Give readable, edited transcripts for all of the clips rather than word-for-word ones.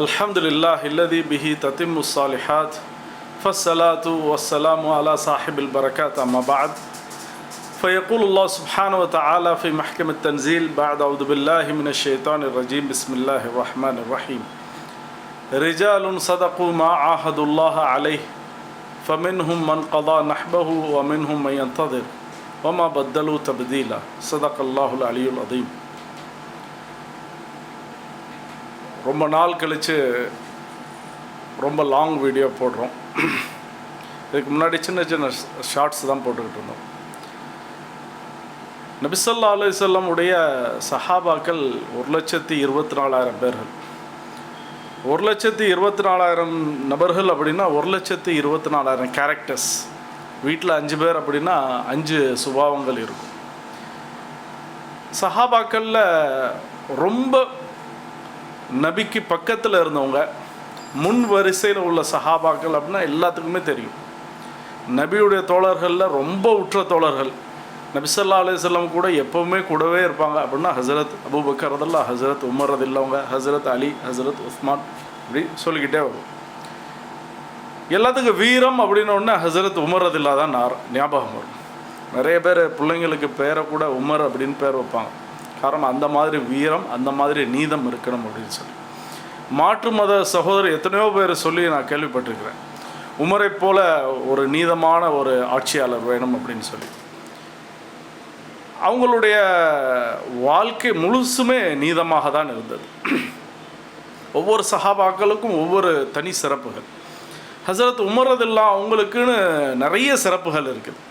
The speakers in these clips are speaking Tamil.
அல்ஹம்துலில்லாஹி அல்லதி பிஹி தத்திம்மு ஸாலிஹாத் ஃபஸ்ஸலாத்து வஸ்ஸலாமு அலா சாஹிபில் பரக்காத் அம்மா பஅத் فيقول الله سبحانه وتعالى في محكم التنزيل بعد أعوذ بالله من الشيطان الرجيم بسم الله الرحمن الرحيم رجال صدقوا ما عاهدوا الله عليه فمنهم من قضى نحبه ومنهم من ينتظر وما بدلوا تبديلا صدق الله العلي العظيم. ரொம்ப நாள் கழித்து ரொம்ப லாங் வீடியோ போடுறோம். இதுக்கு முன்னாடி சின்ன சின்ன ஷார்ட்ஸ் தான் போட்டுக்கிட்டு இருந்தோம். நபி ஸல்லல்லாஹு அலைஹி வஸல்லம் உடைய சஹாபாக்கள் 1,24,000 பேர்கள். 1,24,000 நபர்கள் அப்படின்னா 1,24,000 கேரக்டர்ஸ். வீட்டில் 5 பேர் அப்படின்னா 5 சுபாவங்கள் இருக்கும். சஹாபாக்களில் ரொம்ப நபிக்கு பக்கத்தில் இருந்தவங்க, முன் வரிசையில் உள்ள சஹாபாக்கள் அப்படின்னா எல்லாத்துக்குமே தெரியும். நபியுடைய தோழர்களில் ரொம்ப உற்ற தோழர்கள், நபி ஸல்லல்லாஹு அலைஹி வஸல்லம் கூட எப்போவுமே கூடவே இருப்பாங்க அப்படின்னா ஹஸரத் அபூபக்கர் ரலியல்லாஹு, ஹஸரத் உமர் ரலியல்லாஹு, ஹஸரத் அலி, ஹஸரத் உஸ்மான், இப்படி சொல்லிக்கிட்டே வரும். எல்லாத்துக்கும் வீரம் அப்படின்னோடனே ஹஸரத் உமர் ரலியல்லாஹு தான் ஞாபகம் வரும். நிறைய பேர் பிள்ளைங்களுக்கு பேரை கூட உமர் அப்படின்னு பேர் வைப்பாங்க. காரணம் அந்த மாதிரி வீரம், அந்த மாதிரி நீதம் இருக்கணும் அப்படின்னு சொல்லி. மாற்று மத சகோதரர் எத்தனையோ பேர் சொல்லி நான் கேள்விப்பட்டிருக்கிறேன், உமரை போல ஒரு நீதமான ஒரு ஆட்சியாளர் வேணும் அப்படின்னு சொல்லி. அவங்களுடைய வாழ்க்கை முழுசுமே நீதமாக தான் இருந்தது. ஒவ்வொரு சஹாபாக்களுக்கும் ஒவ்வொரு தனி சிறப்புகள். ஹஸரத் உமர் ரலியல்லாஹு அவங்களுக்குன்னு நிறைய சிறப்புகள் இருக்குது.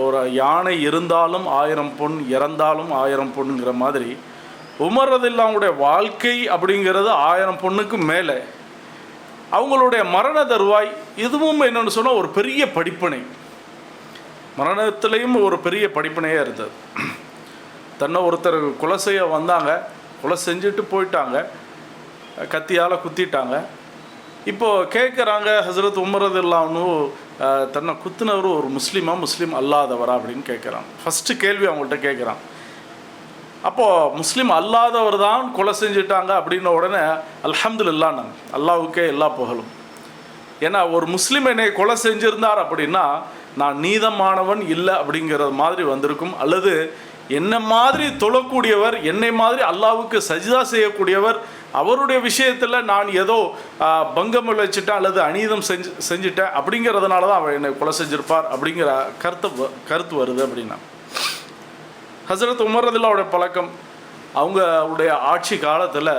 ஒரு யானை இருந்தாலும் 1000 பொன், இறந்தாலும் 1000 பொண்ணுங்கிற மாதிரி உமர் ரலியல்லாஹு அவங்களுடைய வாழ்க்கை அப்படிங்கிறது 1000 பொண்ணுக்கு மேலே. அவங்களுடைய மரண தருவாய் இதுவும் என்னென்னு சொன்னால் ஒரு பெரிய படிப்பினை. மரணத்துலேயும் ஒரு பெரிய படிப்பினையாக இருந்தது. தன்னை ஒருத்தர் கொலை செய்ய வந்தாங்க, கொலை செஞ்சுட்டு போயிட்டாங்க, கத்தியால் குத்திட்டாங்க. இப்போது கேட்குறாங்க, ஹஸரத் உமர் ரலியல்லாஹு தன்னை குத்துனவர் ஒரு முஸ்லீமா முஸ்லீம் அல்லாதவரா அப்படின்னு கேட்குறாங்க. ஃபஸ்ட்டு கேள்வி அவங்கள்ட்ட கேட்குறான். அப்போது முஸ்லீம் அல்லாதவர் தான் கொலை செஞ்சுட்டாங்க அப்படின்ன உடனே அல்ஹம்துலில்லாஹ், நாங்கள் அல்லாஹ்வுக்கே எல்லா புகழும். ஏன்னா ஒரு முஸ்லீம் என்னை கொலை செஞ்சுருந்தார் அப்படின்னா நான் நீதமானவன் இல்லை அப்படிங்கிறது மாதிரி வந்திருக்கும். அல்லது என்னை மாதிரி தொழக்கூடியவர், என்னை மாதிரி அல்லாஹ்வுக்கு சஜ்தா செய்யக்கூடியவர், அவருடைய விஷயத்தில் நான் ஏதோ பங்கம் விளைச்சிட்டேன் அல்லது அநீதம் செஞ்சுட்டேன் அப்படிங்கிறதுனால தான் அவர் என்னை கொலை செஞ்சிருப்பார் அப்படிங்கிற கருத்து வருது அப்படின்னா. ஹஸரத் உமர் ரலியல்லாஹுடைய பழக்கம், அவங்களுடைய ஆட்சி காலத்தில்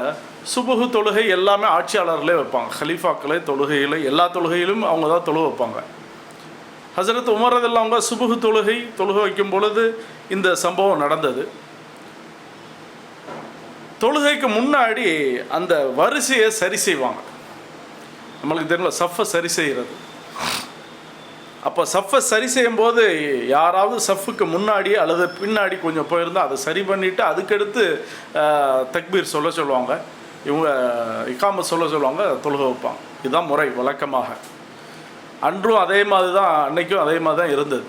சுபுஹு தொழுகை எல்லாமே ஆட்சியாளர்களே வைப்பாங்க. ஹலீஃபாக்களே தொழுகையில் எல்லா தொழுகையிலும் அவங்க தான் தொழுக வைப்பாங்க. ஹஸரத் உமர் ரலியல்லாஹு அவங்க சுபுஹு தொழுகை வைக்கும் பொழுது இந்த சம்பவம் நடந்தது. தொழுகைக்கு முன்னாடி அந்த வரிசையை சரி செய்வாங்க. நம்மளுக்கு தெரியல சஃப்பை சரி செய்கிறது. அப்போ சஃப்பை சரி செய்யும்போது யாராவது சஃப்புக்கு முன்னாடி அல்லது பின்னாடி கொஞ்சம் போயிருந்தால் அதை சரி பண்ணிவிட்டு அதுக்கடுத்து தக்பீர் சொல்லுவாங்க, இவங்க இகாமத் சொல்லுவாங்க, தொழுகை வைப்பாங்க. இதுதான் முறை வழக்கமாக. அன்றும் அதே மாதிரி தான், அன்னைக்கும் அதே மாதிரி தான் இருந்தது.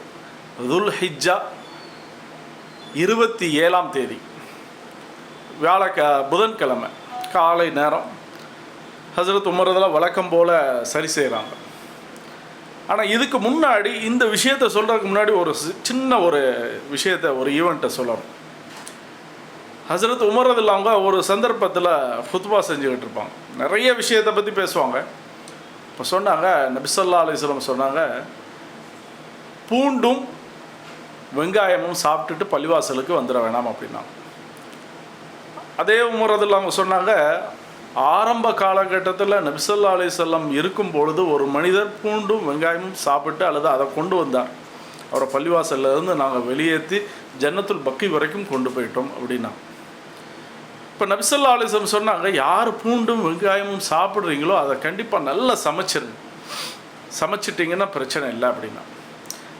துல் ஹிஜ்ஜா 27ஆம் தேதி புதன்கிழமை காலை நேரம் ஹஸரத் உமர் ரலியல்லாஹு வழக்கம் போல் சரி செய்கிறாங்க. ஆனால் இதுக்கு முன்னாடி இந்த விஷயத்தை சொல்கிறதுக்கு முன்னாடி ஒரு சின்ன ஒரு விஷயத்தை, ஒரு ஈவெண்ட்டை சொல்லணும். ஹஸரத் உமர் ரலியல்லாஹு அவங்க ஒரு சந்தர்ப்பத்தில் ஹுத்பா செஞ்சுக்கிட்டு இருப்பாங்க. நிறைய விஷயத்தை பற்றி பேசுவாங்க. இப்போ சொன்னாங்க, நபி ஸல்லல்லாஹு அலைஹி வஸல்லம் சொன்னாங்க, பூண்டும் வெங்காயமும் சாப்பிட்டுட்டு பள்ளிவாசலுக்கு வந்துட வேணாம் அப்படின்னா. அதே உமர் ரலியல்லாஹு அவங்க சொன்னாங்க, ஆரம்ப காலகட்டத்தில் நபி ஸல்லல்லாஹு அலைஹி வஸல்லம் இருக்கும் பொழுது ஒரு மனிதர் பூண்டும் வெங்காயமும் சாப்பிட்டு அல்லது அதை கொண்டு வந்தார், அவரை பள்ளிவாசல்லேருந்து நாங்கள் வெளியேற்றி ஜன்னத்துல் பக்கி வரைக்கும் கொண்டு போயிட்டோம் அப்படின்னா. இப்போ நபி ஸல்லல்லாஹு அலைஹி வஸல்லம் சொன்னாங்க, யார் பூண்டும் வெங்காயமும் சாப்பிட்றீங்களோ அதை கண்டிப்பாக நல்லா சமைச்சிட்டிங்கன்னா பிரச்சனை இல்லை அப்படின்னா.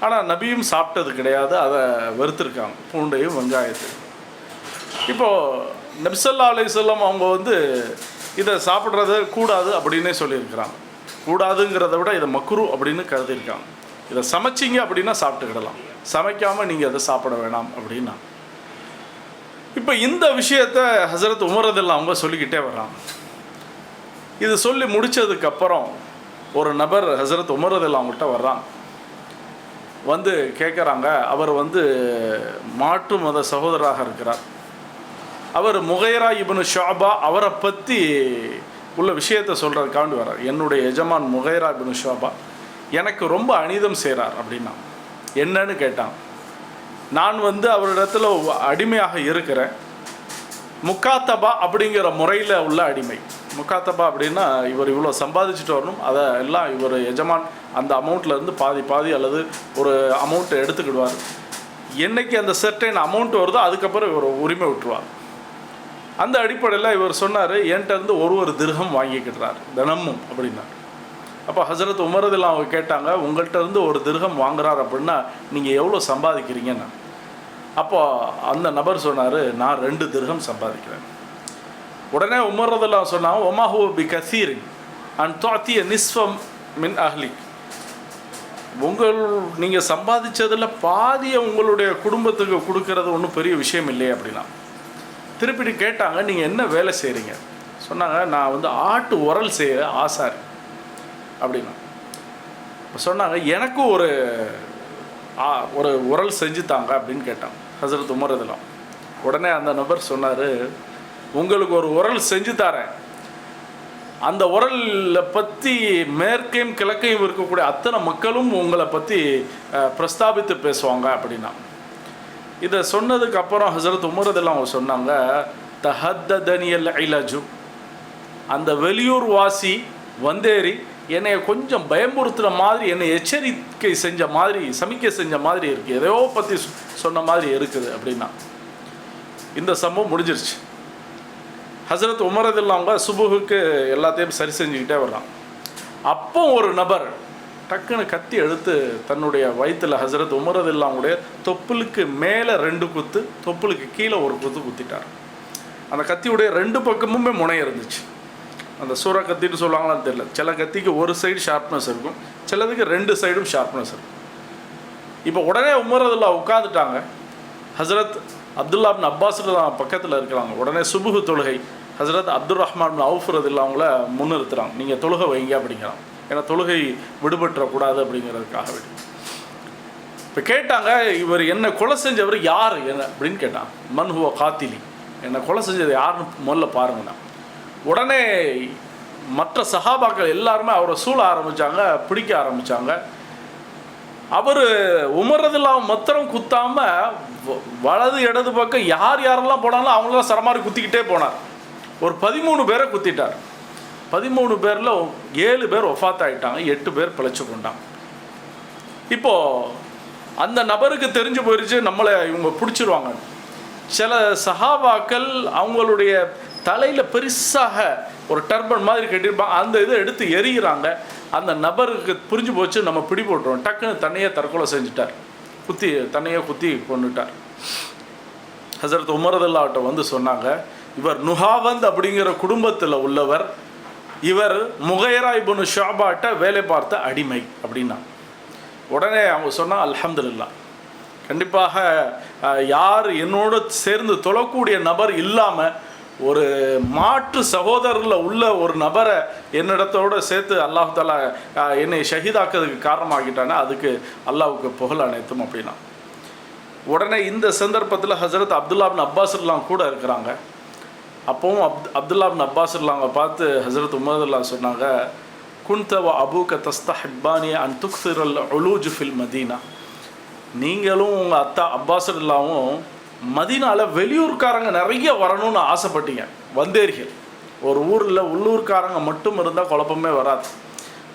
ஆனால் நபியும் சாப்பிட்டது கிடையாது, அதை வெறுத்துருக்காங்க பூண்டையும் வெங்காயத்தையும். இப்போது நபி ஸல்லல்லாஹு அலைஹி வஸல்லம் அவங்க இதை சாப்பிட்றது கூடாது அப்படின்னே சொல்லியிருக்கிறாங்க. கூடாதுங்கிறத விட இதை மக்ரூ அப்படின்னு கருதியிருக்காங்க. இதை சமைச்சிங்க அப்படின்னா சாப்பிட்டுக்கிடலாம், சமைக்காமல் நீங்கள் அதை சாப்பிட வேணாம் அப்படின்னா. இப்போ இந்த விஷயத்தை ஹஸரத் உமர் ரலியல்லாஹு அவங்க சொல்லிக்கிட்டே வர்றாங்க. இது சொல்லி முடித்ததுக்கப்புறம் ஒரு நபர் ஹசரத் உமர் ரலியல்லாஹு அவங்கள்ட்ட வர்றாங்க. வந்து கேட்குறாங்க. அவர் வந்து மாற்று மத சகோதரராக இருக்கிறார். அவர் முகைரா இப்னு ஷுஅபா அவரை பற்றி உள்ள விஷயத்தை சொல்கிறதுக்காண்டி வர்றார். என்னுடைய எஜமான் முகைரா இப்னு ஷுஅபா எனக்கு ரொம்ப அநீதம் செய்கிறார் அப்படின்னா. என்னன்னு கேட்டான். நான் வந்து அவரிடத்துல அடிமையாக இருக்கிறேன். முக்காத்தபா அப்படிங்கிற முறையில் உள்ள அடிமை. முக்காத்தபா அப்படின்னா இவர் இவ்வளோ சம்பாதிச்சுட்டு வரணும், அதை எல்லாம் இவர் எஜமான் அந்த அமௌண்ட்லேருந்து பாதி அல்லது ஒரு அமௌண்ட்டை எடுத்துக்கிடுவார். என்றைக்கு அந்த சர்டைன் அமௌண்ட் வருதோ அதுக்கப்புறம் இவர் உரிமை விட்டுருவார். அந்த அடிப்படையில் இவர் சொன்னார், என்கிட்ட இருந்து ஒரு திர்ஹம் வாங்கிக்கிட்டுறார் தினமும் அப்படின்னார். அப்போ ஹசரத் உமர் ரலியல்லாஹு அவங்க கேட்டாங்க, உங்கள்கிட்ட இருந்து ஒரு திர்ஹம் வாங்குறார் அப்படின்னா நீங்கள் எவ்வளோ சம்பாதிக்கிறீங்கன்னா? அப்போ அந்த நபர் சொன்னார், நான் 2 திர்ஹம் சம்பாதிக்கிறேன். உடனே உமர் ரலியல்லாஹு சொன்னாங்க, ஒமா ஹுவ பி கசீர் அன் துஅதிய நிஸ்ஃபம் மின் அஹ்லிக். நீங்கள் சம்பாதிச்சதில் பாதியை உங்களுடைய குடும்பத்துக்கு கொடுக்கறது ஒன்றும் பெரிய விஷயம் இல்லையே அப்படின்னா. திருப்பிட்டு கேட்டாங்க, நீங்கள் என்ன வேலை செய்கிறீங்க? சொன்னாங்க, நான் வந்து ஆட்டு உரல் செய்ய ஆசாரி அப்படின்னா. சொன்னாங்க, எனக்கும் ஒரு உரல் செஞ்சு தாங்க அப்படின்னு கேட்டாங்க ஹசரத் உமர் ரலியல்லாஹு. உடனே அந்த நபர் சொன்னார், உங்களுக்கு ஒரு உரல் செஞ்சு தரேன். அந்த உரலை பற்றி மேற்கையும் கிழக்கையும் இருக்கக்கூடிய அத்தனை மக்களும் உங்களை பற்றி பிரஸ்தாபித்து பேசுவாங்க அப்படின்னா. இதை சொன்னதுக்கப்புறம் ஹசரத் உமர் ரலியல்லாஹு அவங்க சொன்னாங்க, தஹத்ததனியல் இலஜு, அந்த வெளியூர் வாசி வந்தேறி என்னை கொஞ்சம் பயமுறுத்துகிற மாதிரி, என்னை எச்சரிக்கை செஞ்ச மாதிரி, சமிக்கை செஞ்ச மாதிரி இருக்குது, எதையோ பற்றி சொன்ன மாதிரி இருக்குது அப்படின்னா. இந்த சம்பவம் முடிஞ்சிருச்சு. ஹசரத் உமர் ரலியல்லாஹு அவங்க சுபுகுக்கு எல்லாத்தையும் சரி செஞ்சுக்கிட்டே வர்றாங்க. அப்போ ஒரு நபர் டக்குன்னு கத்தி எடுத்து தன்னுடைய வயிற்றில் ஹசரத் உமர் ரலியல்லாஹு அவங்களுடைய தொப்புளுக்கு மேலே 2 குத்து, தொப்புளுக்கு கீழே ஒரு குத்து குத்திட்டார். அந்த கத்தியுடைய 2 பக்கமுமே முனை இருந்துச்சு. அந்த சூறா கத்தின்னு சொல்லுவாங்களான்னு தெரியல. சில கத்திக்கு ஒரு சைடு ஷார்ப்னஸ் இருக்கும், சிலதுக்கு 2 சைடும் ஷார்ப்னஸ் இருக்கும். இப்போ உடனே உமர் ரலியல்லாஹு உட்காந்துட்டாங்க. ஹசரத் அப்துல்லா பின் அப்பாஸ் பக்கத்தில் இருக்கிறாங்க. உடனே சுபுஹு தொழுகை ஹசரத் அப்துல் ரஹ்மான் பின் அவுஃப் ரலியல்லாஹு அவங்கள முன்னிறுத்துறாங்க. நீங்கள் தொழுகை வைங்க அப்படிங்கிறாங்க. ஏன்னா தொழுகை விடுபற்றக்கூடாது அப்படிங்கிறதுக்காக வேண்டி. இப்போ கேட்டாங்க, இவர் என்னை கொலை செஞ்சவர் யார் என்ன அப்படின்னு கேட்டான். மன் ஹுவ காத்திலி, என்னை கொலை செஞ்சது யாருன்னு முதல்ல பாருங்கண்ணா. உடனே மற்ற சஹாபாக்கள் எல்லாருமே அவரை சூழ ஆரம்பித்தாங்க, பிடிக்க ஆரம்பித்தாங்க. அவர் உமர் ரலியல்லாஹு மத்திரம் குத்தாமல் வலது இடது பக்கம் யாரெல்லாம் போனாலும் அவங்களாம் சரமாரி குத்திக்கிட்டே போனார். ஒரு 13 பேரை குத்திட்டார். 13 பேரில் 7 பேர் ஒஃபாத் ஆகிட்டாங்க, 8 பேர் பிழைச்சி கொண்டாங்க. இப்போது அந்த நபருக்கு தெரிஞ்சு போயிடுச்சு, நம்மளை இவங்க பிடிச்சிருவாங்க. சில சஹாபாக்கள் அவங்களுடைய தலையில் பெருசாக ஒரு டர்பன் மாதிரி கட்டியிருப்பாங்க, அந்த இதை எடுத்து எரிகிறாங்க. அந்த நபருக்கு புரிஞ்சு போச்சு, நம்ம பிடி போட்டுருவோம். டக்குன்னு தன்னையே தற்கொலை செஞ்சுட்டார், தன்னையே குத்தி கொண்டுட்டார். ஹசரத் உமர் ரலியல்லாஹு வந்து சொன்னாங்க, இவர் நுஹாவந்த் அப்படிங்கிற குடும்பத்தில் உள்ளவர், இவர் முகைரா இப்னு ஷுஅபாட்ட வேலை பார்த்த அடிமை அப்படின்னா. உடனே அவங்க சொன்னால், அல்ஹம்துலில்லாஹ், கண்டிப்பாக யார் என்னோடு சேர்ந்து தொழக்கூடிய நபர் இல்லாமல் ஒரு மாற்று சகோதரரில் உள்ள ஒரு நபரை என்னிடத்தோடு சேர்த்து அல்லாஹ் தஆலா என்னை ஷஹீதாக்கிறதுக்கு காரணமாகிட்டானே, அதுக்கு அல்லாஹ்வுக்கு புகழ் அனைத்தும் அப்படின்னா. உடனே இந்த சந்தர்ப்பத்தில் ஹசரத் அப்துல்லா பின் அப்பாஸ் ரலியல்லாஹு கூட இருக்கிறாங்க. அப்போவும் அப்துல்லா பின் அப்பாஸ் ரலியல்லாஹு பார்த்து ஹசரத் உமர் ரலியல்லாஹு சொன்னாங்க, குன்த வ அபூக தஸ்தஹிப்பானி அன் துக்ஸிரல் உலூஜ் ஃபில் மதீனா. நீங்களும் உங்கள் அத்தா அப்பாஸ் ரலியல்லாஹுவும் மதீனாவில் வெளியூர்காரங்க நிறைய வரணும்னு ஆசைப்பட்டீங்க. வந்தேரிகள் ஒரு ஊரில் உள்ளூர்காரங்க மட்டும் இருந்தால் குழப்பமே வராது.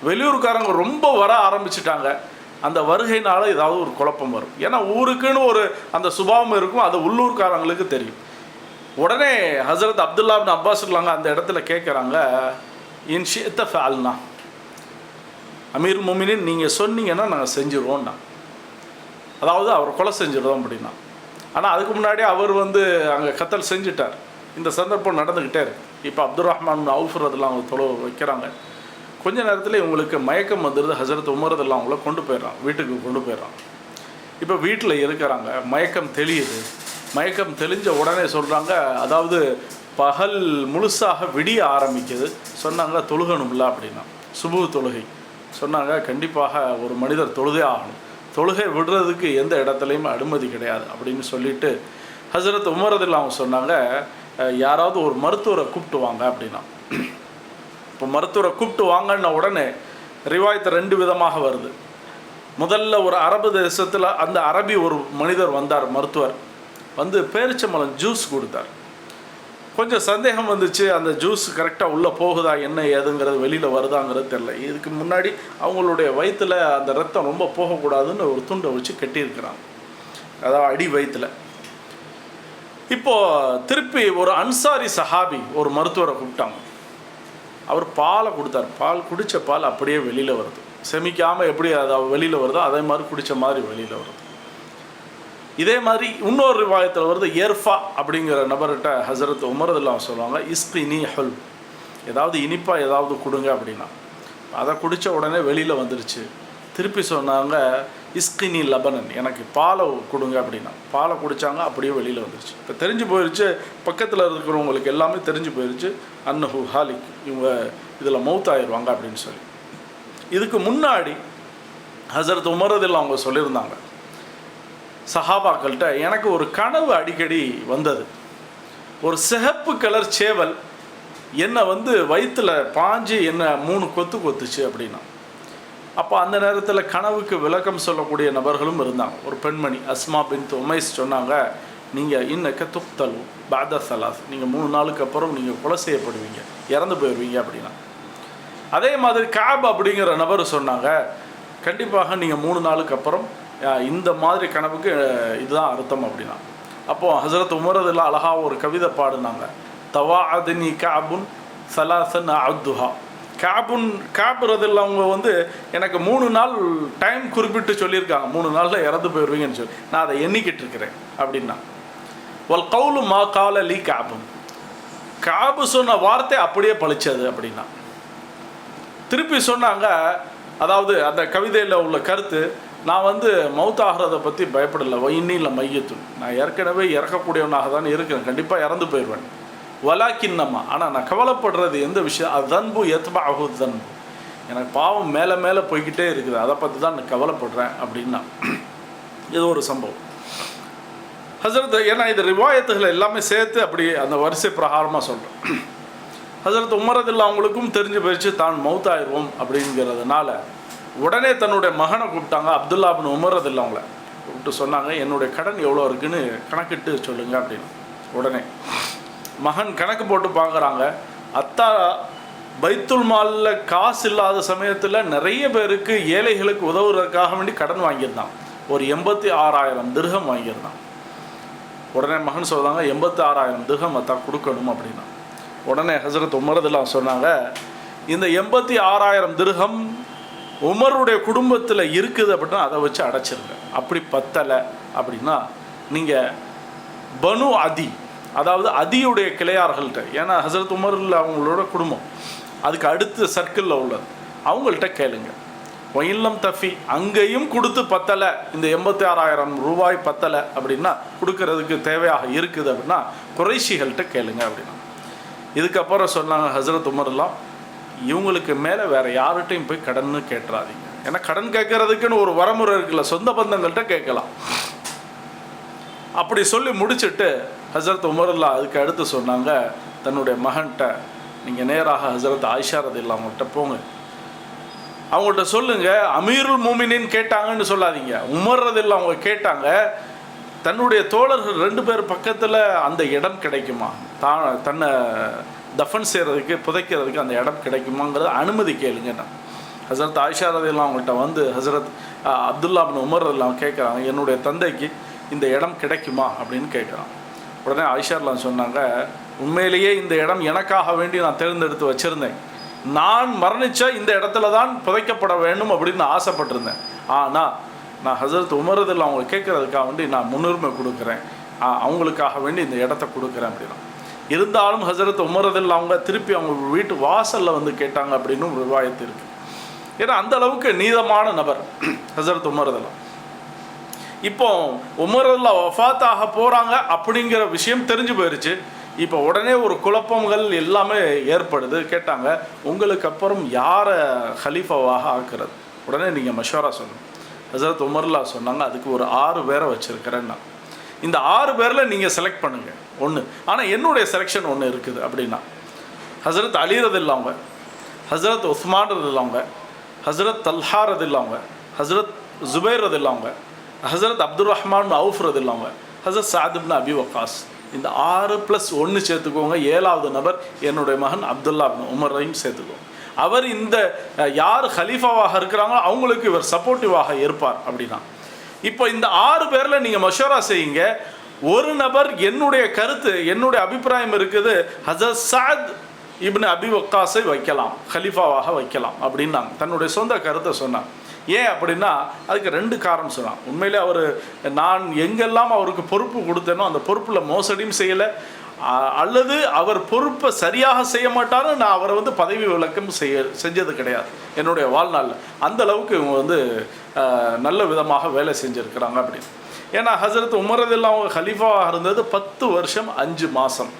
வெளியூர்காரங்க ரொம்ப வர ஆரம்பிச்சிட்டாங்க. அந்த வருகையினால் ஏதாவது ஒரு குழப்பம் வரும். ஏன்னா ஊருக்குன்னு ஒரு அந்த சுபாவம் இருக்கும், அது உள்ளூர்காரங்களுக்கு தெரியும். உடனே ஹசரத் அப்துல்லா பின் அப்பாஸ் அந்த இடத்துல கேட்குறாங்க, இன் ஷிஅத ஃபஅல்னா, அமீர் முஃமினீன் நீங்கள் சொன்னீங்கன்னா நாங்கள் செஞ்சுருவோம்னா, அதாவது அவர் கொலை செஞ்சிடுவோம் அப்படின்னா. ஆனால் அதுக்கு முன்னாடி அவர் அங்கே கத்தல் செஞ்சுட்டார். இந்த சந்தர்ப்பம் நடந்துக்கிட்டே இருக்கு. இப்போ அப்துல் ரஹ்மான் அவுஃப் ரலியல்லாஹு அவங்க தொலை வைக்கிறாங்க. கொஞ்ச நேரத்தில் இவங்களுக்கு மயக்கம் வந்துடுது. ஹசரத் உமர் ரலியல்லாஹு அவங்கள கொண்டு போயிடறாங்க, வீட்டுக்கு கொண்டு போயிடறாங்க. இப்போ வீட்டில் இருக்கிறாங்க, மயக்கம் தெளியுது. மயக்கம் தெளிஞ்ச உடனே சொல்கிறாங்க, அதாவது பகல் முழுசாக விடிய ஆரம்பிக்குது. சொன்னாங்க தொழுகணும்ல அப்படின்னா, சுபு தொழுகை. சொன்னாங்க கண்டிப்பாக ஒரு மனிதர் தொழுதே ஆகணும், தொழுகை விடுறதுக்கு எந்த இடத்துலையும் அனுமதி கிடையாது அப்படின்னு சொல்லிட்டு ஹசரத் உமர் ரலியல்லாஹு அன்ஹு சொன்னாங்க, யாராவது ஒரு மருத்துவரை கூப்பிட்டு வாங்க அப்படின்னா. இப்போ மருத்துவரை கூப்பிட்டு வாங்கன்ன உடனே ரிவாயத்தை 2 விதமாக வருது. முதல்ல ஒரு அரபு தேசத்தில் அந்த அரபி ஒரு மனிதர் வந்தார், மருத்துவர் வந்து பேரிச்சம்பழம் ஜூஸ் கொடுத்தார். கொஞ்சம் சந்தேகம் வந்துச்சு, அந்த ஜூஸ் கரெக்டாக உள்ளே போகுதா என்ன ஏதுங்கிறது வெளியில் வருதாங்கிறது தெரில. இதுக்கு முன்னாடி அவங்களுடைய வயிற்றில் அந்த ரத்தம் ரொம்ப போகக்கூடாதுன்னு ஒரு துண்டை வச்சு கட்டியிருக்கிறாங்க, அதாவது அடி வயிற்றில். இப்போது திருப்பி ஒரு அன்சாரி சஹாபி ஒரு மருத்துவரை கூப்பிட்டாங்க. அவர் பாலை கொடுத்தார். பால் குடித்த பால் அப்படியே வெளியில் வருது, செமிக்காமல் எப்படி அதை வெளியில் வருதோ அதே மாதிரி குடித்த மாதிரி வெளியில் வருது. இதே மாதிரி இன்னொரு ரிவாயத்தில் வருது, எர்ஃபா அப்படிங்கிற நபர்கிட்ட ஹசரத் உமர் ரலியல்லாஹு அன்ஹு சொல்லுவாங்க, இஸ்கினி ஹல், ஏதாவது இனிப்பாக ஏதாவது கொடுங்க அப்படின்னா. அதை குடித்த உடனே வெளியில் வந்துடுச்சு. திருப்பி சொன்னாங்க இஸ்கினி லபனன், எனக்கு பாலை கொடுங்க அப்படின்னா. பாலை குடித்தாங்க, அப்படியே வெளியில் வந்துருச்சு. இப்போ தெரிஞ்சு போயிடுச்சு, பக்கத்தில் இருக்கிறவங்களுக்கு எல்லாமே தெரிஞ்சு போயிடுச்சு, அன்னஹு ஹாலிக், இவங்க இதில் மௌத் ஆயிடுவாங்க அப்படின்னு சொல்லி. இதுக்கு முன்னாடி ஹசரத் உமர் ரலியல்லாஹு அவங்க சொல்லியிருந்தாங்க சஹாபாக்கள்கிட்ட, எனக்கு ஒரு கனவு அடிக்கடி வந்தது. ஒரு சிகப்பு கலர் சேவல் என்னை வந்து வயிற்றில் பாஞ்சு என்னை 3 கொத்து கொத்துச்சு அப்படின்னா. அப்போ அந்த நேரத்தில் கனவுக்கு விளக்கம் சொல்லக்கூடிய நபர்களும் இருந்தாங்க. ஒரு பெண்மணி அஸ்மா பின்த் உமைஸ் சொன்னாங்க, நீங்கள் இன்னக்க துக்தலு பாத சலாஸ், நீங்கள் 3 நாளுக்கு அப்புறம் நீங்கள் கொலை செய்யப்படுவீங்க, இறந்து போயிடுவீங்க அப்படின்னா. அதே மாதிரி காப் அப்படிங்கிற நபர் சொன்னாங்க, கண்டிப்பாக நீங்கள் 3 நாளுக்கு அப்புறம் இந்த மாதிரி கனவுக்கு இதுதான் அர்த்தம் அப்படின்னா. அப்போது ஹசரத் உமர் ரலியல்லாஹு அழகாக ஒரு கவிதை பாடினாங்க, தவாஅதனி காபுன் சலாசன் அப்துஹா. காப் ரலியல்லாஹு அவங்க வந்து எனக்கு 3 நாள் டைம் குறிப்பிட்டு சொல்லியிருக்காங்க, 3 நாளில் இறந்து போயிடுவீங்கன்னு சொல்லி, நான் அதை எண்ணிக்கிட்டு இருக்கிறேன் அப்படின்னா. வல் கவுலு மா கால லி காபுன், காபு சொன்ன வார்த்தை அப்படியே பழிச்சது அப்படின்னா. திருப்பி சொன்னாங்க, அதாவது அந்த கவிதையில் உள்ள கருத்து, நான் வந்து மௌத்தாகிறத பற்றி பயப்படலை, வைனியில் மையத்து, நான் ஏற்கனவே இறக்கக்கூடியவனாக தான் இருக்கிறேன், கண்டிப்பாக இறந்து போயிடுவேன். வலாக்கின்னம்மா, ஆனால் நான் கவலைப்படுறது எந்த விஷயம், அது தன்பு எத்பா அஹு தன்பு, எனக்கு பாவம் மேலே மேலே போய்கிட்டே இருக்குது, அதை பற்றி தான் நான் கவலைப்படுறேன் அப்படின்னா. இது ஒரு சம்பவம் ஹசரத். ஏன்னா இது ரிவாயத்துகளை எல்லாமே சேர்த்து அப்படி அந்த வரிசை பிரகாரமாக சொல்கிறேன். ஹசரத் உமர் ரலியல்லாஹு அவங்களுக்கும் தெரிஞ்சு போயிடுச்சு தான் மௌத்தாயிருவோம் அப்படிங்கிறதுனால உடனே தன்னுடைய மகனை கூப்பிட்டாங்க, அப்துல்லா பின் உமர் ரலியல்லாஹு அவங்கள கூப்பிட்டு சொன்னாங்க, என்னுடைய கடன் எவ்வளோ இருக்குன்னு கணக்கிட்டு சொல்லுங்கள் அப்படின்னு. உடனே மகன் கணக்கு போட்டு பார்க்குறாங்க. அத்தா பைத்துல் மாலில் காசு இல்லாத சமயத்தில் நிறைய பேருக்கு ஏழைகளுக்கு உதவுறதுக்காக வேண்டி கடன் வாங்கியிருந்தான், ஒரு 86,000 திர்ஹம் வாங்கியிருந்தான். உடனே மகன் சொல்கிறாங்க, 86,000 திர்ஹம் அத்தா கொடுக்கணும் அப்படின்னா. உடனே ஹசரத் உமர் ரலியல்லாஹு சொன்னாங்க, இந்த 86,000 திர்ஹம் உமருடைய குடும்பத்தில் இருக்குது அப்படின்னா அதை வச்சு அடைச்சிருங்க. அப்படி பத்தலை அப்படின்னா நீங்கள் பனு அதி, அதாவது அதியுடைய கிளையார்கள்ட்ட, ஏன்னா ஹசரத் உமரில் அவங்களோட குடும்பம் அதுக்கு அடுத்த சர்க்கிளில் உள்ளது, அவங்கள்ட்ட கேளுங்க. ஒயில்லம் தஃபி, அங்கேயும் கொடுத்து பத்தலை, இந்த 86,000 ரூபாய் பத்தலை அப்படின்னா, கொடுக்கறதுக்கு தேவையாக இருக்குது அப்படின்னா குறைஷிகள்கிட்ட கேளுங்க அப்படின்னா. இதுக்கப்புறம் சொன்னாங்க ஹசரத் உமர்லாம், இவங்களுக்கு மேலே வேறு யார்கிட்டையும் போய் கடன்னு கேட்டுறாதீங்க, ஏன்னா கடன் கேட்கறதுக்குன்னு ஒரு வரமுறை இருக்குல்ல, சொந்த பந்தங்கள்கிட்ட கேட்கலாம். அப்படி சொல்லி முடிச்சுட்டு ஹசரத் உமர்லா அதுக்கு அடுத்து சொன்னாங்க தன்னுடைய மகன்கிட்ட, நீங்கள் நேராக ஹசரத் ஆயிஷா ரலியல்லாஹு அவங்கள்ட்ட போங்க, அவங்கள்ட்ட சொல்லுங்கள், அமீருல் மூமினின் கேட்டாங்கன்னு சொல்லாதீங்க, உமர் ரலியல்லாஹு அவங்க கேட்டாங்க, தன்னுடைய தோழர்கள் 2 பேர் பக்கத்தில் அந்த இடம் கிடைக்குமா, தன்னை தஃபன் செய்கிறதுக்கு புதைக்கிறதுக்கு அந்த இடம் கிடைக்குமாங்கிறத அனுமதி கேளுங்கண்ணா. ஹசரத் ஆயிஷா ரலியல்லாஹு அவங்கள்ட்ட வந்து ஹசரத் அப்துல்லா பின் உமர் ரலியல்லாஹு கேட்குறாங்க, என்னுடைய தந்தைக்கு இந்த இடம் கிடைக்குமா அப்படின்னு கேட்குறான். உடனே ஆயிஷா ரலியல்லாஹு சொன்னாங்க, உண்மையிலேயே இந்த இடம் எனக்காக வேண்டி நான் தேர்ந்தெடுத்து வச்சுருந்தேன், நான் மரணித்தா இந்த இடத்துல தான் புதைக்கப்பட வேண்டும் அப்படின்னு ஆசைப்பட்டிருந்தேன், ஆனால் நான் ஹசரத் உமர் ரலியல்லாஹு அவங்க கேட்குறதுக்காக வேண்டி நான் முன்னுரிமை கொடுக்குறேன், அவங்களுக்காக வேண்டி இந்த இடத்த கொடுக்குறேன் அப்படின்னா. இருந்தாலும் ஹசரத் உமர் ரலியல்லாஹு அவங்க திருப்பி அவங்க வீட்டு வாசலில் வந்து கேட்டாங்க அப்படின்னு ஒரு ரிவாயத்து இருக்குது. ஏன்னா அந்த அளவுக்கு நீதமான நபர் ஹசரத் உமர் ரலியல்லாஹு. இப்போ உமர் ரலியல்லாஹு வஃபாத் ஆக போகிறாங்க அப்படிங்கிற விஷயம் தெரிஞ்சு போயிடுச்சு. இப்போ உடனே ஒரு குழப்பங்கள் எல்லாமே ஏற்படுது. கேட்டாங்க, உங்களுக்கு அப்புறம் யாரை ஹலீஃபாவாக ஆக்குறது? உடனே நீங்கள் மஷவரா சொல்லணும். ஹசரத் உமர்லா சொன்னாங்க, அதுக்கு ஒரு 6 பேரை வச்சுருக்கிறேன்னா, இந்த 6 பேரில் நீங்கள் செலக்ட் பண்ணுங்கள் ஒன்று. ஆனால் என்னுடைய செலெக்ஷன் ஒன்று இருக்குது அப்படின்னா, ஹசரத் அலி ரதில்லாங்க, ஹசரத் உஸ்மான் ரதில்லாங்க, ஹசரத் தல்ஹா ரதில்லாங்க, ஹசரத் ஜுபைர் ரதில்லாங்க, ஹசரத் அப்துல் ரஹ்மான் அவுஃப் ரதில்லாங்க, ஹசரத் சாத் இப்னு அபி வக்காஸ். இந்த 6 + 1 சேர்த்துக்கோங்க. 7வது நபர் என்னுடைய மகன் அப்துல்லா இப்னு உமரையும் சேர்த்துக்கோங்க. அவர் இந்த யார் ஹலீஃபாவாக இருக்கிறாங்களோ அவங்களுக்கு இவர் சப்போர்ட்டிவாக இருப்பார் அப்படின்னா. இப்போ இந்த 6 பேரில் நீங்கள் மஷவரா செய்யுங்க. ஒரு நபர் என்னுடைய கருத்து, என்னுடைய அபிப்பிராயம் இருக்குது, ஹசரத் சாத் இப்னு அபி வக்காஸை வைக்கலாம், ஹலீஃபாவாக வைக்கலாம் அப்படின்னாங்க. தன்னுடைய சொந்த கருத்தை சொன்னாங்க. ஏன் அப்படின்னா, அதுக்கு 2 காரணம் சொன்னான். உண்மையிலே அவர், நான் எங்கெல்லாம் அவருக்கு பொறுப்பு கொடுத்தேனோ அந்த பொறுப்பில் மோசடியும் செய்யலை, அல்லது அவர் பொறுப்பை சரியாக செய்ய மாட்டாரும் நான் அவரை பதவி விலக்கம் செஞ்சது கிடையாது என்னுடைய வாழ்நாளில். அந்த அளவுக்கு இவங்க நல்ல விதமாக வேலை செஞ்சுருக்கிறாங்க அப்படின்னு. ஏன்னா ஹசரத் உமரதெல்லாம் அவங்க ஹலீஃபாவாக இருந்தது 10 வருஷம் 5 மாதம்.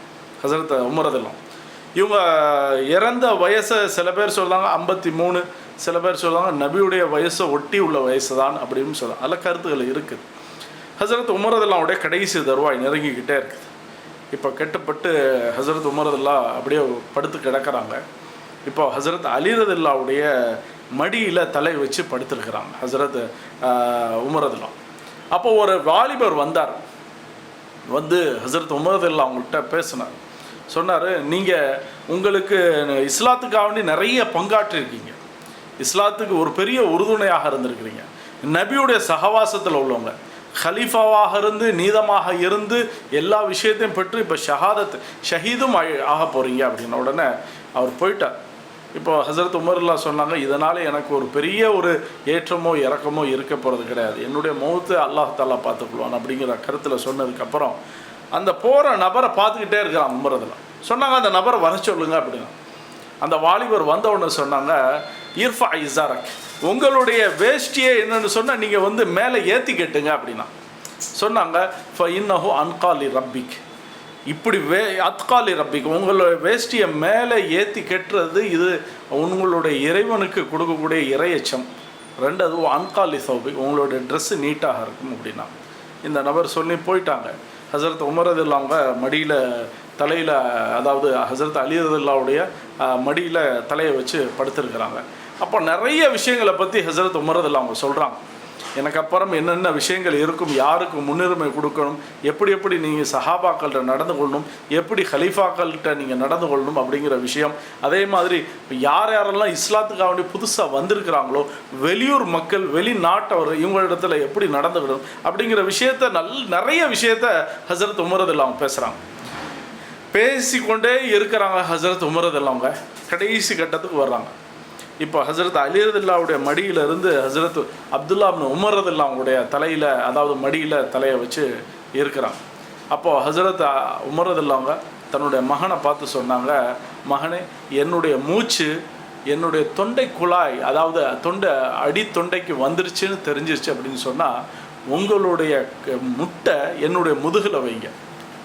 ஹசரத் உமரதெல்லாம் இவங்க இறந்த வயசை சில பேர் சொல்கிறாங்க 53, சில பேர் சொல்கிறாங்க நபியுடைய வயசை ஒட்டி உள்ள வயசு தான் அப்படின்னு சொல்கிறாங்க. அதில் கருத்துக்கள் இருக்குது. ஹசரத் உமரதெல்லாவுடைய கடைசி தருவாய் நெருங்கிக்கிட்டே இருக்குது. இப்போ கெட்டுப்பட்டு ஹசரத் உமரதுல்லா அப்படியே படுத்து கிடக்கிறாங்க. இப்போ ஹசரத் அலி ரதில்லாவுடைய மடியில் தலை வச்சு படுத்துருக்கிறாங்க ஹசரத் உமரதுல்லா. அப்போ ஒரு வாலிபர் வந்தார். ஹசரத் உமரதுல்லா அவங்கள்ட்ட பேசினார். சொன்னார், நீங்கள் உங்களுக்கு இஸ்லாத்துக்காக வேண்டி நிறைய பங்காற்றிருக்கீங்க, இஸ்லாத்துக்கு ஒரு பெரிய உறுதுணையாக இருந்திருக்கிறீங்க, நபியுடைய சகவாசத்தில் உள்ளவங்க, ஹலீஃபாவாக இருந்து நீதமாக இருந்து எல்லா விஷயத்தையும் பெற்று இப்போ ஷஹீதும் ஆக போகிறீங்க அப்படின்ன உடனே அவர் போயிட்டார். இப்போ ஹசரத் உமர்லா சொன்னாங்க, இதனால் எனக்கு ஒரு பெரிய ஒரு ஏற்றமோ இறக்கமோ இருக்க போகிறது கிடையாது, என்னுடைய மௌத்தை அல்லாஹ் தாலா பார்த்துக்குள்வான் அப்படிங்கிற கருத்தில் சொன்னதுக்கப்புறம் அந்த போகிற நபரை பார்த்துக்கிட்டே இருக்கிறான் உமரதுல்லா. சொன்னாங்க, அந்த நபரை வர சொல்லுங்க அப்படின்னா. அந்த வாலிபர் வந்த உடனே சொன்னாங்க, இர்ஃபா இஸாரக், உங்களுடைய வேஷ்டியே என்னென்னு சொன்னால் நீங்கள் மேலே ஏற்றி கட்டுங்க அப்படின்னா. சொன்னாங்க, ஃப இன்னஹு அன்காலி ரப்பிக், இப்படி அத்காலி ரப்பிக், உங்களுடைய வேஷ்டியை மேலே ஏற்றி கட்டுறது இது உங்களுடைய இறைவனுக்கு கொடுக்கக்கூடிய இறையச்சம். 2வது அன்காலி சௌபிக், உங்களுடைய ட்ரெஸ்ஸு நீட்டாக இருக்கும் அப்படின்னா. இந்த நபர் சொல்லி போயிட்டாங்க. ஹசரத் உமரதுல்லா அவங்க மடியில் தலையில், அதாவது ஹசரத் அலி ரதில்லாவுடைய மடியில் தலையை வச்சு படுத்துருக்கிறாங்க. அப்போ நிறைய விஷயங்களை பற்றி ஹசரத் உமரதுல்லா அவங்க சொல்கிறாங்க. எனக்கு அப்புறம் என்னென்ன விஷயங்கள் இருக்கும், யாருக்கு முன்னுரிமை கொடுக்கணும், எப்படி நீங்கள் சஹாபாக்கள்கிட்ட நடந்து கொள்ளணும், எப்படி ஹலீஃபாக்கள்கிட்ட நீங்கள் நடந்து கொள்ளணும் அப்படிங்கிற விஷயம். அதே மாதிரி யாரெல்லாம் இஸ்லாத்துக்காக வேண்டி புதுசாக வந்திருக்கிறாங்களோ, வெளியூர் மக்கள், வெளிநாட்டவர், இவங்களிடத்தில் எப்படி நடந்துக்கிடணும் அப்படிங்கிற விஷயத்த நிறைய விஷயத்த ஹசரத் உமரதுல்லா அவங்க பேசுகிறாங்க. பேசிக்கொண்டே இருக்கிறாங்க. ஹசரத் உமரதுல்லா அவங்க கடைசி கட்டத்துக்கு வர்றாங்க. இப்போ ஹசரத் அலி ரதில்லாவுடைய மடியிலிருந்து ஹசரத் அப்துல்லா இப்னு உமர் ரதில்லா அவங்களுடைய தலையில், அதாவது மடியில் தலையை வச்சு இருக்கிறாங்க. அப்போது ஹசரத் உமர் ரதில்லா அவங்க தன்னுடைய மகனை பார்த்து சொன்னாங்க, மகனே, என்னுடைய மூச்சு என்னுடைய தொண்டை குழாய், அதாவது தொண்டைக்கு வந்துருச்சுன்னு தெரிஞ்சிருச்சு அப்படின்னு சொன்னால், உங்களுடைய முட்டை என்னுடைய முதுகில் வைங்க,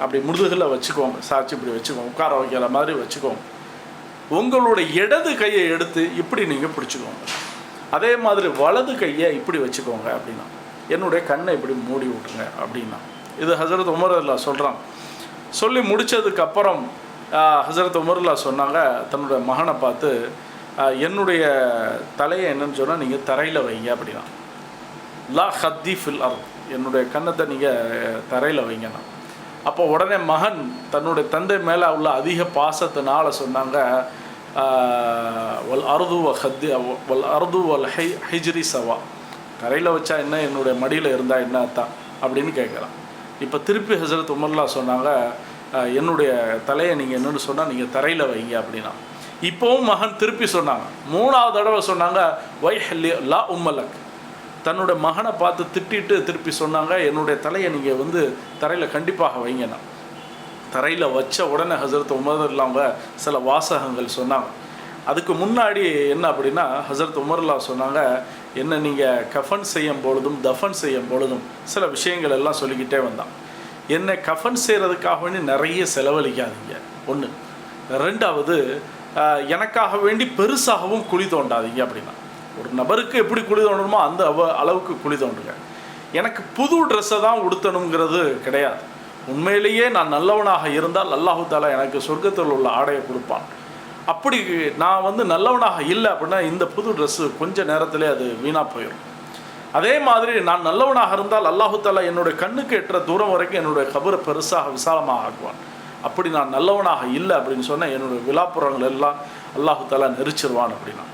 அப்படி முதுகில் வச்சுக்கோங்க, சாட்சி இப்படி வச்சுக்கோங்க, உட்கார வைக்கிற மாதிரி வச்சுக்கோங்க. உங்களுடைய இடது கையை எடுத்து இப்படி நீங்கள் பிடிச்சிக்கோங்க, அதே மாதிரி வலது கையை இப்படி வச்சுக்கோங்க அப்படின்னா, என்னுடைய கண்ணை இப்படி மூடி விட்டுருங்க அப்படின்னா. இது ஹசரத் உமர்லா சொல்கிறாங்க. சொல்லி முடித்ததுக்கப்புறம் ஹசரத் உமர்லா சொன்னாங்க தன்னுடைய மகனை பார்த்து, என்னுடைய தலையை என்னன்னு சொன்னால் நீங்கள் தரையில் வைங்க அப்படின்னா. லா ஹத்தி ஃபில் அர், என்னுடைய கண்ணத்தை நீங்கள் தரையில் வைங்கண்ணா. அப்போ உடனே மகன் தன்னுடைய தந்தை மேலே உள்ள அதிக பாசத்தினால சொன்னாங்க, வல் அர்து வல் ஹிஜ்ரி சவா, தரையில் வச்சா என்ன, என்னுடைய மடியில் இருந்தால் என்ன தான் அப்படின்னு கேட்குறான். இப்போ திருப்பி ஹசரத் உமர்லா சொன்னாங்க, என்னுடைய தலையை நீங்கள் என்னென்னு சொன்னால் நீங்கள் தரையில் வைங்க அப்படின்னா. இப்போவும் மகன் திருப்பி சொன்னாங்க, 3வது தடவை சொன்னாங்க, வைஹல்லி லா உம்மலக், தன்னோட மகனை பார்த்து திட்டிட்டு திருப்பி சொன்னாங்க, என்னுடைய தலையை நீங்கள் தரையில் கண்டிப்பாக வைங்கண்ணா. தரையில் வச்ச உடனே ஹசரத் உமர்லா அவங்க சில வாசகங்கள் சொன்னாங்க. அதுக்கு முன்னாடி என்ன அப்படின்னா, ஹசரத் உமர்லா சொன்னாங்க, என்ன நீங்கள் கஃபன் செய்யும் பொழுதும் தஃபன் செய்யும் பொழுதும் சில விஷயங்கள் எல்லாம் சொல்லிக்கிட்டே வந்தான். என்னை கஃன் செய்கிறதுக்காக வேண்டி நிறைய செலவழிக்காதீங்க. ஒன்று. ரெண்டாவது, எனக்காக வேண்டி பெருசாகவும் குழி தோண்டாதீங்க அப்படின்னா. ஒரு நபருக்கு எப்படி குழி தோண்டணுமோ அந்த அளவுக்கு குழி தோண்டுங்க. எனக்கு புது ட்ரெஸ்ஸை தான் உடுத்தணுங்கிறது கிடையாது. உண்மையிலேயே நான் நல்லவனாக இருந்தால் அல்லாஹு தாலா எனக்கு சொர்க்கத்தில் உள்ள ஆடையை கொடுப்பான். அப்படி நான் நல்லவனாக இல்லை அப்படின்னா இந்த புது ட்ரெஸ்ஸு கொஞ்சம் நேரத்திலே அது வீணாக போயிடும். அதே மாதிரி நான் நல்லவனாக இருந்தால் அல்லாஹு தாலா என்னுடைய கண்ணுக்கு எட்டுற தூரம் வரைக்கும் என்னுடைய கபரை பெருசாக விசாலமாக ஆக்குவான். அப்படி நான் நல்லவனாக இல்லை அப்படின்னு சொன்னால் என்னுடைய விழாப்புறங்கள் எல்லாம் அல்லாஹு தாலா நெரிச்சிருவான். அப்படின்னா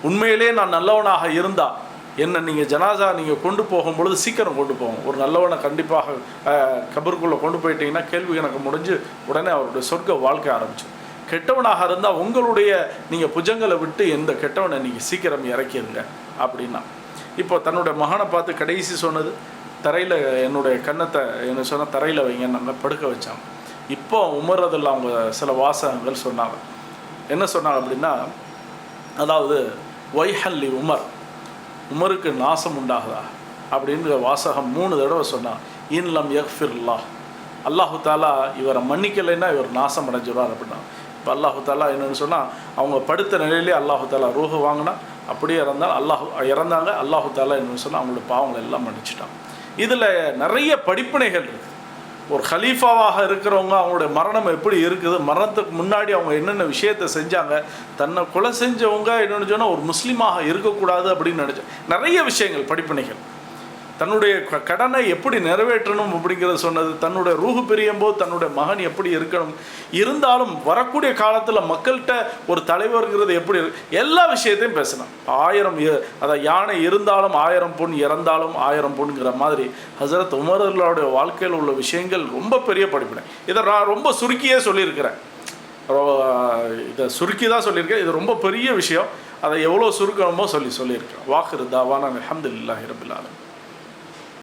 உண்மையிலே நான் நல்லவனாக இருந்தால் என்ன நீங்கள் ஜனாசா நீங்கள் கொண்டு போகும்பொழுது சீக்கிரம் கொண்டு போகும். ஒரு நல்லவனை கண்டிப்பாக கபருக்குள்ளே கொண்டு போயிட்டீங்கன்னா கேள்வி கணக்கு முடிஞ்சு உடனே அவருடைய சொர்க்க வாழ்க்கை ஆரம்பிச்சிடும். கெட்டவனாக இருந்தால் உங்களுடைய நீங்கள் புஜங்களை விட்டு எந்த கெட்டவனை நீங்கள் சீக்கிரம் இறக்கிடுங்க அப்படின்னா. இப்போ தன்னுடைய மகனை பார்த்து கடைசி சொன்னது தரையில் என்னுடைய கன்னத்தை என்ன சொன்னால் தரையில் வைங்க நாங்கள் படுக்க வச்சாங்க. இப்போ உமர்றதில் அவங்க சில வாசகங்கள் சொன்னாங்க. என்ன சொன்னாங்க அப்படின்னா, அதாவது வைஹல்லி உமருக்கு நாசம் உண்டாகுதா அப்படின்ற வாசகம் 3 தடவை சொன்னான். இன்லம் யக்ஃபிர்ல்லாஹ், அல்லாஹு தாலா இவரை மன்னிக்கலைன்னா இவர் நாசம் அடைஞ்சிடுவார் அப்படின்னா. இப்போ அல்லாஹு தாலா என்னென்னு சொன்னால் அவங்க படுத்த நிலையிலே அல்லாஹு தாலா ரூஹு வாங்கினா அப்படியே இறந்தாங்க. அல்லாஹு தாலா என்னென்னு சொன்னால் அவங்களோட பாவங்களை எல்லாம் மன்னிச்சிட்டாங்க. இதில் நிறைய படிப்பினைகள் இருக்குது. ஒரு ஹலீஃபாவாக இருக்கிறவங்க அவங்களுடைய மரணம் எப்படி இருக்குது, மரணத்துக்கு முன்னாடி அவங்க என்னென்ன விஷயத்தை செஞ்சாங்க, தன்னை கொலை செஞ்சவங்க என்னென்னு சொன்னால் ஒரு முஸ்லீமாக இருக்கக்கூடாது அப்படின்னு நினச்சேன். நிறைய விஷயங்கள் படிப்பினைகள். தன்னுடைய கடனை எப்படி நிறைவேற்றணும் அப்படிங்கிறத சொன்னது. தன்னுடைய ரூஹு பிரியும் போது தன்னுடைய மகன் எப்படி இருக்கணும், இருந்தாலும் வரக்கூடிய காலத்தில் மக்கள்கிட்ட ஒரு தலைவர்கிறது எப்படி எல்லா விஷயத்தையும் பேசணும். 1000 அதை யானை இருந்தாலும் 1000 பொன், இறந்தாலும் 1000 பொன்கிற மாதிரி ஹசரத் உமர்களுடைய வாழ்க்கையில் உள்ள விஷயங்கள் ரொம்ப பெரிய படிப்பினை. இதை நான் ரொம்ப சுருக்கியே சொல்லியிருக்கிறேன். இதை சுருக்கி தான் சொல்லியிருக்கேன். இது ரொம்ப பெரிய விஷயம். அதை எவ்வளோ சுருக்கணுமோ சொல்லியிருக்கேன். வாஹிரு தாவானா அல்ஹம்துலில்லாஹி ரப்பில் ஆலமீன்.